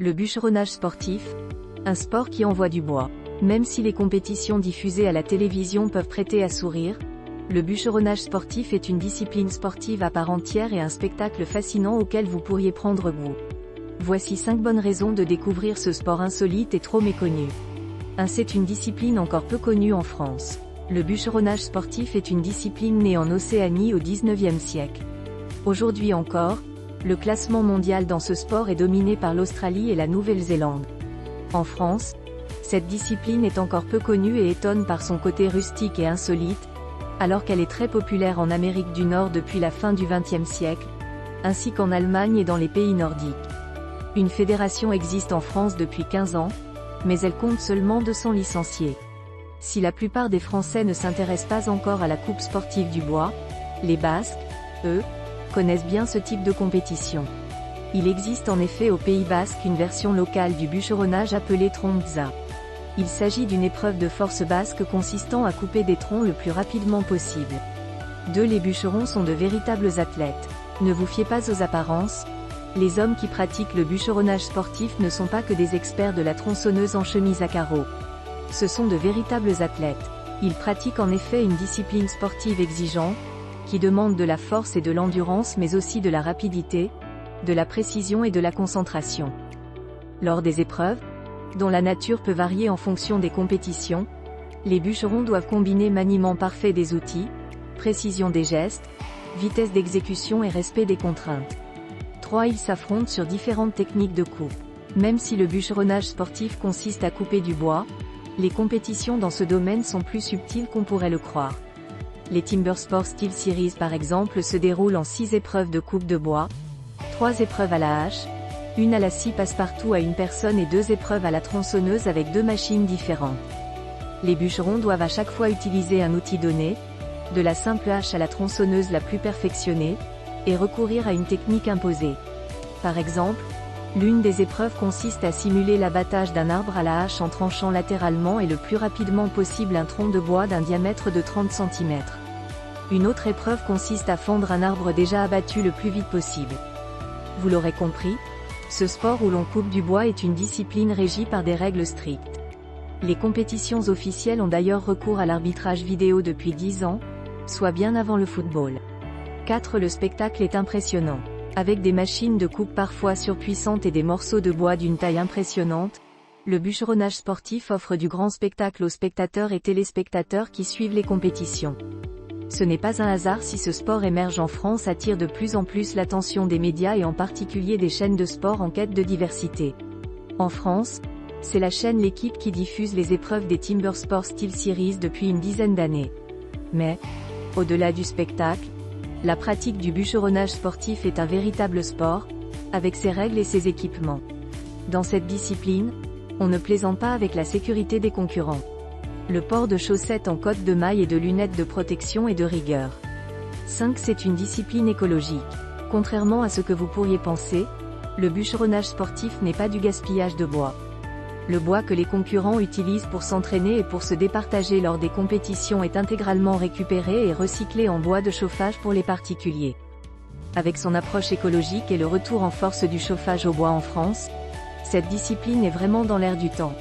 Le bûcheronnage sportif, un sport qui envoie du bois. Même si les compétitions diffusées à la télévision peuvent prêter à sourire, le bûcheronnage sportif est une discipline sportive à part entière et un spectacle fascinant auquel vous pourriez prendre goût. Voici 5 bonnes raisons de découvrir ce sport insolite et trop méconnu. 1. C'est une discipline encore peu connue en France. Le bûcheronnage sportif est une discipline née en Océanie au XIXe siècle. Aujourd'hui encore, le classement mondial dans ce sport est dominé par l'Australie et la Nouvelle-Zélande. En France, cette discipline est encore peu connue et étonne par son côté rustique et insolite, alors qu'elle est très populaire en Amérique du Nord depuis la fin du XXe siècle, ainsi qu'en Allemagne et dans les pays nordiques. Une fédération existe en France depuis 15 ans, mais elle compte seulement 200 licenciés. Si la plupart des Français ne s'intéressent pas encore à la coupe sportive du bois, les Basques, eux, connaissent bien ce type de compétition. Il existe en effet au Pays Basque une version locale du bûcheronnage appelée trompza. Il s'agit d'une épreuve de force basque consistant à couper des troncs le plus rapidement possible. 2. Les bûcherons sont de véritables athlètes. Ne vous fiez pas aux apparences. Les hommes qui pratiquent le bûcheronnage sportif ne sont pas que des experts de la tronçonneuse en chemise à carreaux. Ce sont de véritables athlètes. Ils pratiquent en effet une discipline sportive exigeante, qui demande de la force et de l'endurance mais aussi de la rapidité, de la précision et de la concentration. Lors des épreuves, dont la nature peut varier en fonction des compétitions, les bûcherons doivent combiner maniement parfait des outils, précision des gestes, vitesse d'exécution et respect des contraintes. 3. Ils s'affrontent sur différentes techniques de coupe. Même si le bûcheronnage sportif consiste à couper du bois, les compétitions dans ce domaine sont plus subtiles qu'on pourrait le croire. Les Timber Sport Steel Series par exemple se déroulent en 6 épreuves de coupe de bois, 3 épreuves à la hache, 1 à la scie passe-partout à une personne et 2 épreuves à la tronçonneuse avec 2 machines différentes. Les bûcherons doivent à chaque fois utiliser un outil donné, de la simple hache à la tronçonneuse la plus perfectionnée, et recourir à une technique imposée. Par exemple, l'une des épreuves consiste à simuler l'abattage d'un arbre à la hache en tranchant latéralement et le plus rapidement possible un tronc de bois d'un diamètre de 30 cm. Une autre épreuve consiste à fendre un arbre déjà abattu le plus vite possible. Vous l'aurez compris, ce sport où l'on coupe du bois est une discipline régie par des règles strictes. Les compétitions officielles ont d'ailleurs recours à l'arbitrage vidéo depuis 10 ans, soit bien avant le football. 4. Le spectacle est impressionnant. Avec des machines de coupe parfois surpuissantes et des morceaux de bois d'une taille impressionnante, le bûcheronnage sportif offre du grand spectacle aux spectateurs et téléspectateurs qui suivent les compétitions. Ce n'est pas un hasard si ce sport émerge en France attire de plus en plus l'attention des médias et en particulier des chaînes de sport en quête de diversité. En France, c'est la chaîne L'Équipe qui diffuse les épreuves des Timber Sport Steel Series depuis une dizaine d'années. Mais, au-delà du spectacle, la pratique du bûcheronnage sportif est un véritable sport, avec ses règles et ses équipements. Dans cette discipline, on ne plaisante pas avec la sécurité des concurrents. Le port de chaussettes en cotte de maille et de lunettes de protection est de rigueur. 5. C'est une discipline écologique. Contrairement à ce que vous pourriez penser, le bûcheronnage sportif n'est pas du gaspillage de bois. Le bois que les concurrents utilisent pour s'entraîner et pour se départager lors des compétitions est intégralement récupéré et recyclé en bois de chauffage pour les particuliers. Avec son approche écologique et le retour en force du chauffage au bois en France, cette discipline est vraiment dans l'air du temps.